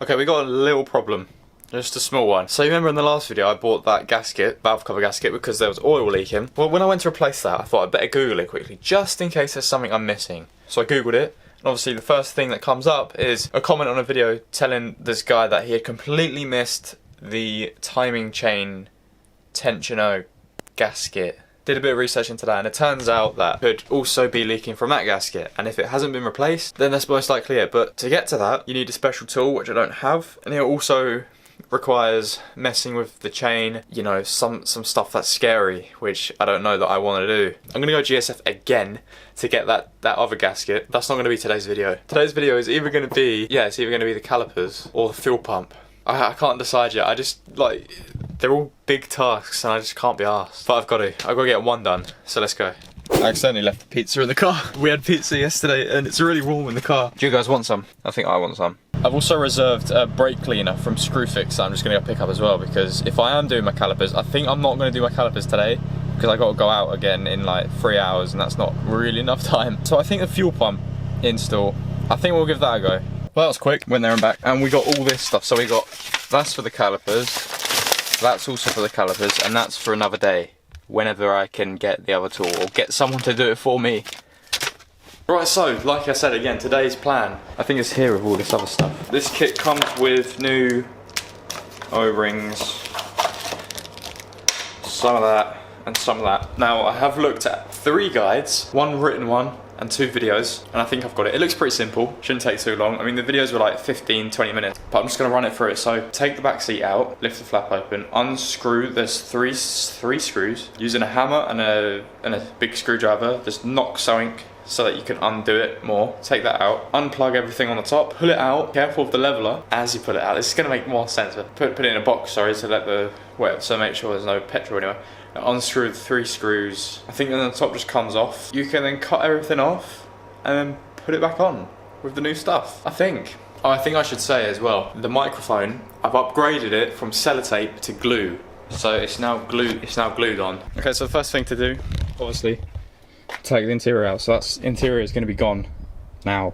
Okay, we got a little problem. Just a small one. So you remember in the last video I bought that gasket, valve cover gasket, because there was oil leaking. Well, when I went to replace that, I thought I'd better Google it quickly, just in case there's something I'm missing. So I Googled it, and obviously the first thing that comes up is a comment on a video telling this guy that he had completely missed the timing chain tensioner gasket. Did a bit of research into that, and it turns out that could also be leaking from that gasket, and if it hasn't been replaced, then that's most likely it. But to get to that, you need a special tool, which I don't have, and it also requires messing with the chain, you know, some stuff that's scary, which I don't know that I want to do. I'm gonna go GSF again to get that other gasket. That's not gonna be today's video. Today's video is either gonna be, it's either gonna be the calipers or the fuel pump. I can't decide yet. I just, like, they're all big tasks and I just can't be arsed. But I've got to get one done, so let's go. I accidentally left the pizza in the car. We had pizza yesterday and it's really warm in the car. Do you guys want some? I think I want some. I've also reserved a brake cleaner from Screwfix that I'm just going to go pick up as well, because if I am doing my calipers, I think I'm not going to do my calipers today because I got to go out again in like 3 hours and that's not really enough time. So I think the fuel pump install, I think we'll give that a go. Well, that was quick, went there and back, and we got all this stuff. So we got, that's for the calipers, that's also for the calipers, and that's for another day, whenever I can get the other tool, or get someone to do it for me. Right, so, like I said again, today's plan, I think it's here with all this other stuff. This kit comes with new O-rings, some of that, and some of that. Now, I have looked at 3 guides, 1 written one, and 2 videos, and I think I've got it. It looks pretty simple, shouldn't take too long. I mean, the videos were like 15-20 minutes, but I'm just gonna run it through it. So take the back seat out, lift the flap open, unscrew, there's three screws, using a hammer and a big screwdriver, just knock something so that you can undo it more. Take that out, unplug everything on the top, pull it out, careful of the leveler as you pull it out. This is gonna make more sense, but put it in a box, sorry, to let the, so make sure there's no petrol anywhere. Unscrew the 3 screws. I think then the top just comes off. You can then cut everything off and then put it back on with the new stuff, I think. Oh, I think I should say as well, the microphone, I've upgraded it from sellotape to glue. So it's now glued on. Okay, so the first thing to do, obviously, take the interior out. So that's interior is gonna be gone now.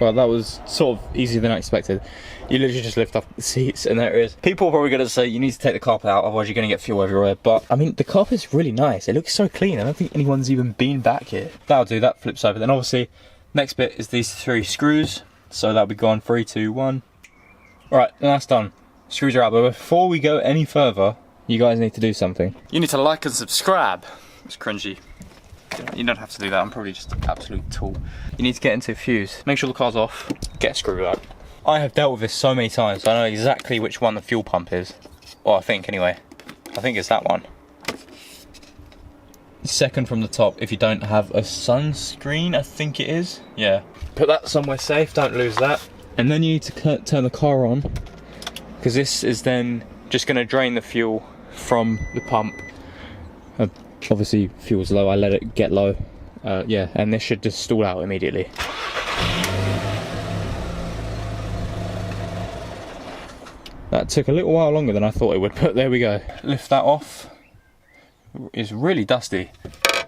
Well, that was sort of easier than I expected. You literally just lift up the seats and there it is. People are probably going to say you need to take the carpet out, otherwise you're going to get fuel everywhere. But, I mean, the carpet's really nice. It looks so clean. I don't think anyone's even been back here. That'll do, that flips over. Then obviously, next bit is these 3 screws. So that'll be gone, 3, 2, 1. Alright, that's done. Screws are out, but before we go any further, you guys need to do something. You need to like and subscribe. It's cringy. You don't have to do that, I'm probably just an absolute tool. You need to get into fuse. Make sure the car's off, get a screw out. I have dealt with this so many times, so I know exactly which one the fuel pump is. Well, I think anyway. I think it's that one. Second from the top, if you don't have a sunscreen, I think it is. Yeah. Put that somewhere safe, don't lose that. And then you need to turn the car on, because this is then just going to drain the fuel from the pump. Obviously fuel's low, I let it get low, yeah, and this should just stall out immediately. That took a little while longer than I thought it would, but there we go. Lift that off. It's really dusty.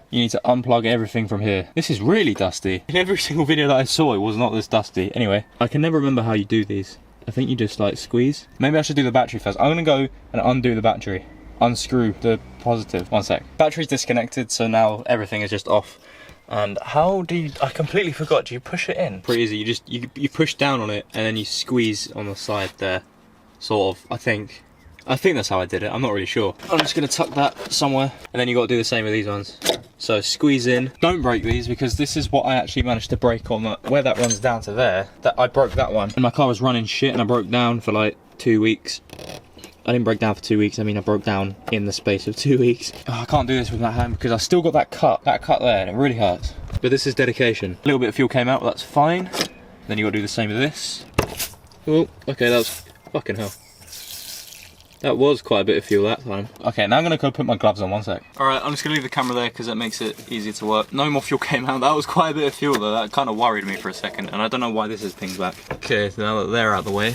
You need to unplug everything from here. This is really dusty. In every single video that I saw it was not this dusty. Anyway, I can never remember how you do these. I think you just like squeeze. Maybe I should do the battery first. I'm gonna go and undo the battery. Unscrew the positive. One sec. Battery's disconnected, so now everything is just off. And how do you, I completely forgot, do you push it in? Pretty easy, you push down on it and then you squeeze on the side there. Sort of, I think that's how I did it, I'm not really sure. I'm just gonna tuck that somewhere, and then you gotta do the same with these ones. So squeeze in, don't break these, because this is what I actually managed to break on that, where that runs down to there, that I broke that one. And my car was running shit and I broke down for like 2 weeks. I didn't break down for 2 weeks, I mean I broke down in the space of 2 weeks. Oh, I can't do this with my hand because I still got that cut there, and it really hurts. But this is dedication. A little bit of fuel came out, but that's fine. Then you gotta do the same with this. Oh, okay, that was, fucking hell. That was quite a bit of fuel that time. Okay, now I'm gonna go put my gloves on, one sec. Alright, I'm just gonna leave the camera there because that makes it easier to work. No more fuel came out, that was quite a bit of fuel though, that kind of worried me for a second, and I don't know why this is pinged back. Okay, so now that they're out of the way,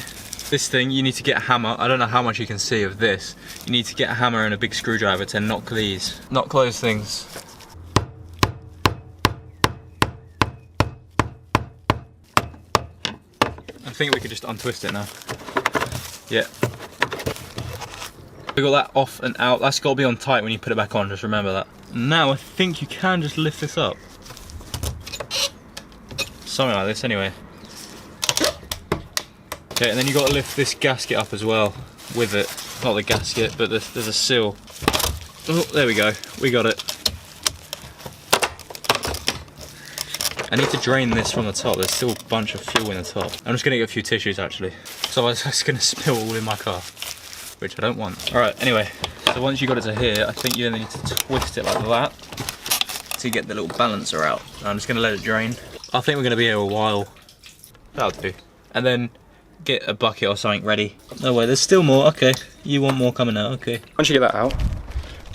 this thing, you need to get a hammer. I don't know how much you can see of this. You need to get a hammer and a big screwdriver to knock those things. think we could just untwist it now. Yeah. We got that off and out. That's got to be on tight when you put it back on, just remember that. Now I think you can just lift this up. Something like this anyway. Okay, and then you got to lift this gasket up as well with it. Not the gasket, but there's a seal. Oh, there we go. We got it. I need to drain this from the top. There's still a bunch of fuel in the top. I'm just going to get a few tissues actually. So I was just going to spill all in my car, which I don't want. Alright, anyway. So once you got it to here, I think you then need to twist it like that to get the little balancer out. I'm just going to let it drain. I think we're going to be here a while. That'll do. And then get a bucket or something ready. No way, there's still more. Okay, you want more coming out. Okay. Once you get that out,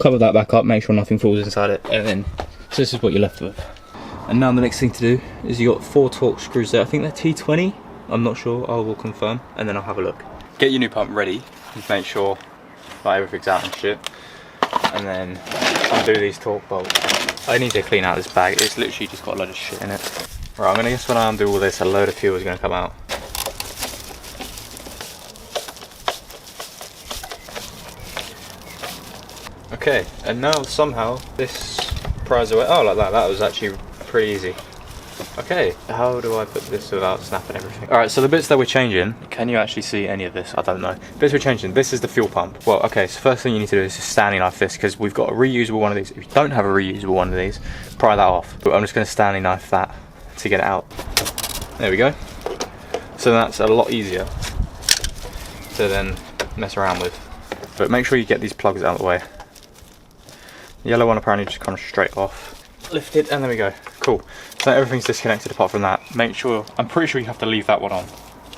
cover that back up, make sure nothing falls inside it, and then so this is what you're left with. And now the next thing to do is you got 4 Torx screws there. I think they're T20. I'm not sure. I will confirm, and then I'll have a look. Get your new pump ready. Make sure that everything's out and shit, and then undo these torque bolts. I need to clean out this bag. It's literally just got a load of shit in it. Right, I'm gonna guess when I undo all this, a load of fuel is gonna come out. Okay, and now somehow this pries away. Oh, like that. That was actually pretty easy. Okay, how do I put this without snapping everything? Alright, so the bits that we're changing, can you actually see any of this? I don't know. Bits we're changing, this is the fuel pump. Well, okay, so first thing you need to do is just Stanley knife this, because we've got a reusable one of these. If you don't have a reusable one of these, pry that off. But I'm just going to Stanley knife that to get it out. There we go. So that's a lot easier to then mess around with. But make sure you get these plugs out of the way. The yellow one apparently just comes straight off. Lift it, and there we go. Cool. So everything's disconnected apart from that. Make sure, I'm pretty sure you have to leave that one on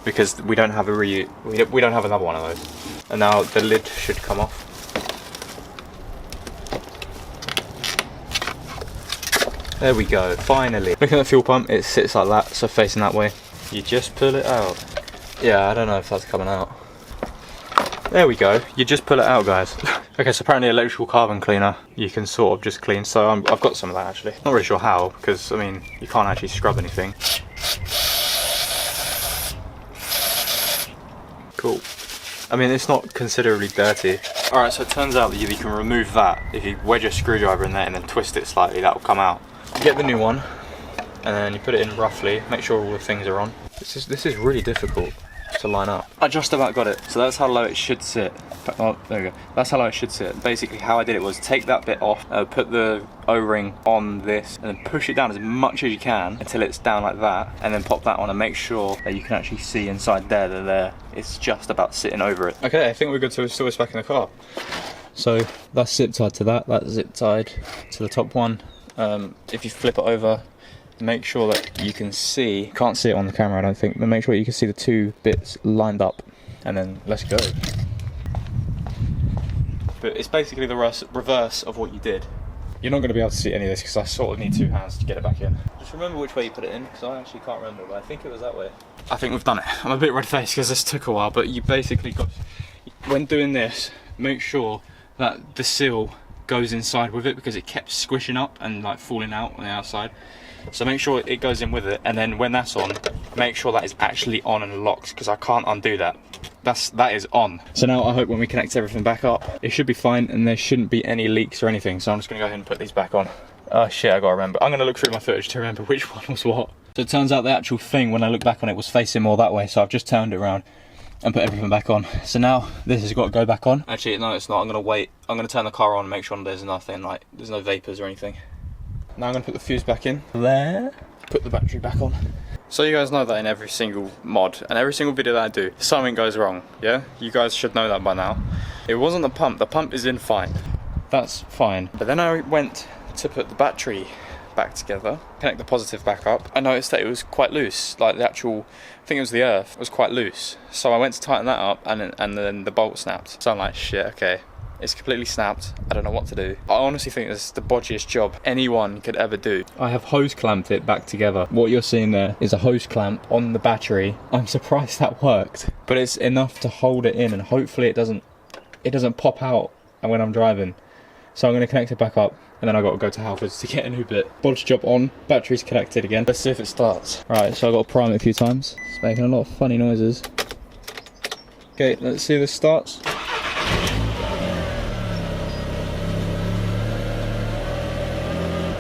because we don't have we don't have another one of those. And now the lid should come off. There we go, finally. Looking at the fuel pump, it sits like that, so facing that way. You just pull it out. Yeah, I don't know if that's coming out. There we go, you just pull it out, guys. Okay, so apparently electrical carbon cleaner, you can sort of just clean, so I've got some of that actually. Not really sure how, because I mean, you can't actually scrub anything. Cool. I mean, it's not considerably dirty. Alright, so it turns out that you can remove that. If you wedge a screwdriver in there and then twist it slightly, that will come out. You get the new one, and then you put it in roughly, make sure all the things are on. This is really difficult to line up. I just about got it. So that's how low it should sit. Oh, there we go. That's how low it should sit. Basically how I did it was take that bit off, put the O-ring on this, and then push it down as much as you can until it's down like that, and then pop that on and make sure that you can actually see inside there that it's just about sitting over it. Okay, I think we're good to install this back in the car. So that's zip tied to that, that's zip tied to the top one. If you flip it over, make sure that you can see, can't see it on the camera I don't think, but make sure you can see the 2 bits lined up, and then let's go. But it's basically the reverse of what you did. You're not going to be able to see any of this because I sort of need 2 hands to get it back in. Just remember which way you put it in, because I actually can't remember, but I think it was that way. I think we've done it. I'm a bit red-faced because this took a while, but you basically got, when doing this, make sure that the seal goes inside with it because it kept squishing up and like falling out on the outside. So make sure it goes in with it, and then when that's on, make sure that is actually on and locked, because I can't undo that. That is on. So now I hope when we connect everything back up, it should be fine and there shouldn't be any leaks or anything. So I'm just gonna go ahead and put these back on. Oh shit, I gotta remember. I'm gonna look through my footage to remember which one was what. So it turns out the actual thing, when I look back on it, was facing more that way, so I've just turned it around and put everything back on. So now this has got to go back on. Actually, no, it's not. I'm gonna wait. I'm gonna turn the car on and make sure there's nothing, like, there's no vapors or anything. Now I'm going to put the fuse back in there, put the battery back on. So you guys know that in every single mod and every single video that I do, something goes wrong, yeah? You guys should know that by now. It wasn't the pump is in fine. That's fine. But then I went to put the battery back together, connect the positive back up. I noticed that it was quite loose, like the actual, I think it was the earth, was quite loose. So I went to tighten that up and then the bolt snapped. So I'm like, shit, okay. It's completely snapped. I don't know what to do. I honestly think this is the bodgiest job anyone could ever do. I have hose clamped it back together. What you're seeing there is a hose clamp on the battery. I'm surprised that worked, but it's enough to hold it in, and hopefully it doesn't pop out when I'm driving. So I'm going to connect it back up, and then I've got to go to Halfords to get a new bit. Bodge job on, battery's connected again. Let's see if it starts. Right, so I've got to prime it a few times. It's making a lot of funny noises. Okay, let's see if this starts.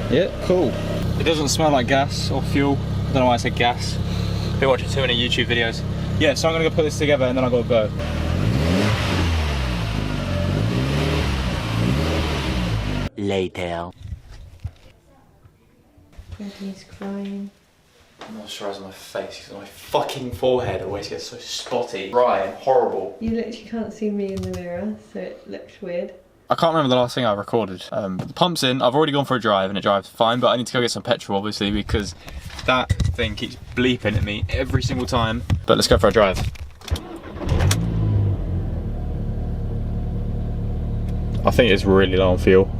Yeah, cool. It doesn't smell like gas or fuel. I don't know why I said gas. Been watching too many YouTube videos. Yeah, so I'm gonna go put this together and then I've got to go. Later. He's crying. Moisturise on my face because my fucking forehead always gets so spotty, dry and horrible. You literally can't see me in the mirror, so it looks weird. I can't remember the last thing I recorded. The pump's in, I've already gone for a drive and it drives fine, but I need to go get some petrol obviously because that thing keeps bleeping at me every single time. But let's go for a drive. I think it's really low on fuel.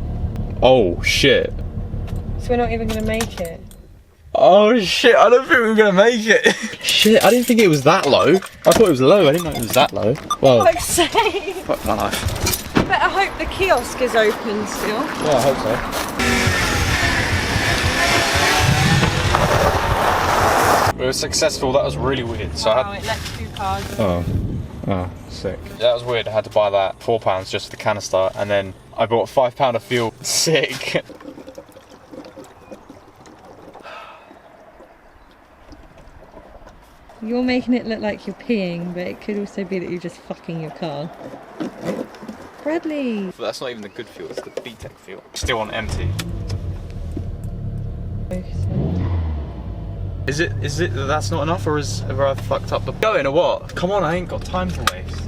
Oh shit. So we're not even going to make it? Oh shit, I don't think we're gonna make it. Shit, I didn't think it was that low. I thought it was low, I didn't know it was that low. Well, Fuck's sake. Fuck my life. Better hope the kiosk is open still. Yeah, I hope so. We were successful, that was really weird. So I had... it let 2 cars. Oh, sick. That was weird, I had to buy that £4 just for the canister, and then I bought £5 of fuel. Sick. You're making it look like you're peeing, but it could also be that you're just fucking your car. Bradley! But that's not even the good fuel, it's the BTEC fuel. Still on empty. Is it that that's not enough, or have I fucked up the going or what? Come on, I ain't got time to waste.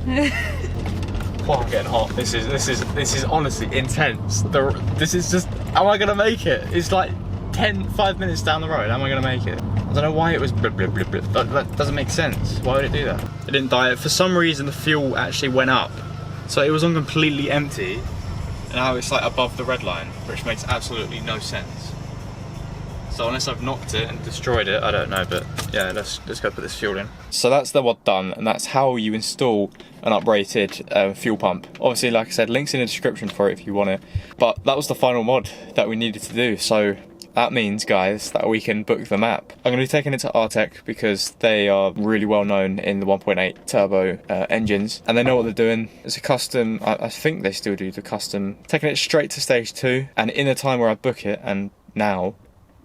Oh, I'm getting hot. This is honestly intense. This is just, am I gonna make it? It's like 5 minutes down the road, am I gonna make it? I don't know why it was blip, blip, blip, blip. That doesn't make sense. Why would it do that? It didn't die. For some reason the fuel actually went up. So it was on completely empty, and now it's like above the red line, which makes absolutely no sense. So unless I've knocked it and destroyed it, I don't know, but yeah, let's go put this fuel in. So that's the mod done, and that's how you install an uprated fuel pump. Obviously, like I said, links in the description for it if you want it. But that was the final mod that we needed to do, so that means, guys, that we can book the map. I'm going to be taking it to Artec because they are really well known in the 1.8 turbo engines, and they know what they're doing. It's a custom, I think they still do the custom. Taking it straight to stage 2, and in the time where I book it, and now,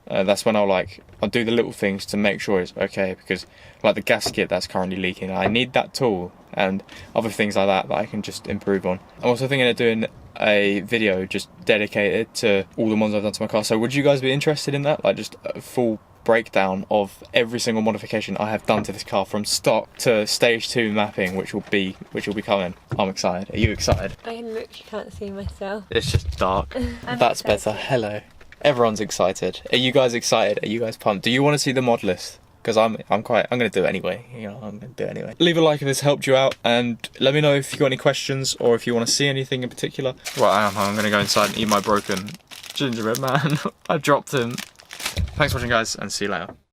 that's when I'll do the little things to make sure it's okay, because like the gasket that's currently leaking, I need that tool and other things like that I can just improve on. I'm also thinking of doing a video just dedicated to all the mods I've done to my car. So would you guys be interested in that? Like just a full breakdown of every single modification I have done to this car from stock to stage 2 mapping, which will be coming. I'm excited. Are you excited? I literally can't see myself. It's just dark. That's better. Hello. Everyone's excited. Are you guys excited? Are you guys pumped? Do you want to see the mod list? Because I'm going to do it anyway. You know, I'm going to do it anyway. Leave a like if this helped you out, and let me know if you got any questions or if you want to see anything in particular. Right, I'm going to go inside and eat my broken gingerbread man. I dropped him. Thanks for watching, guys, and see you later.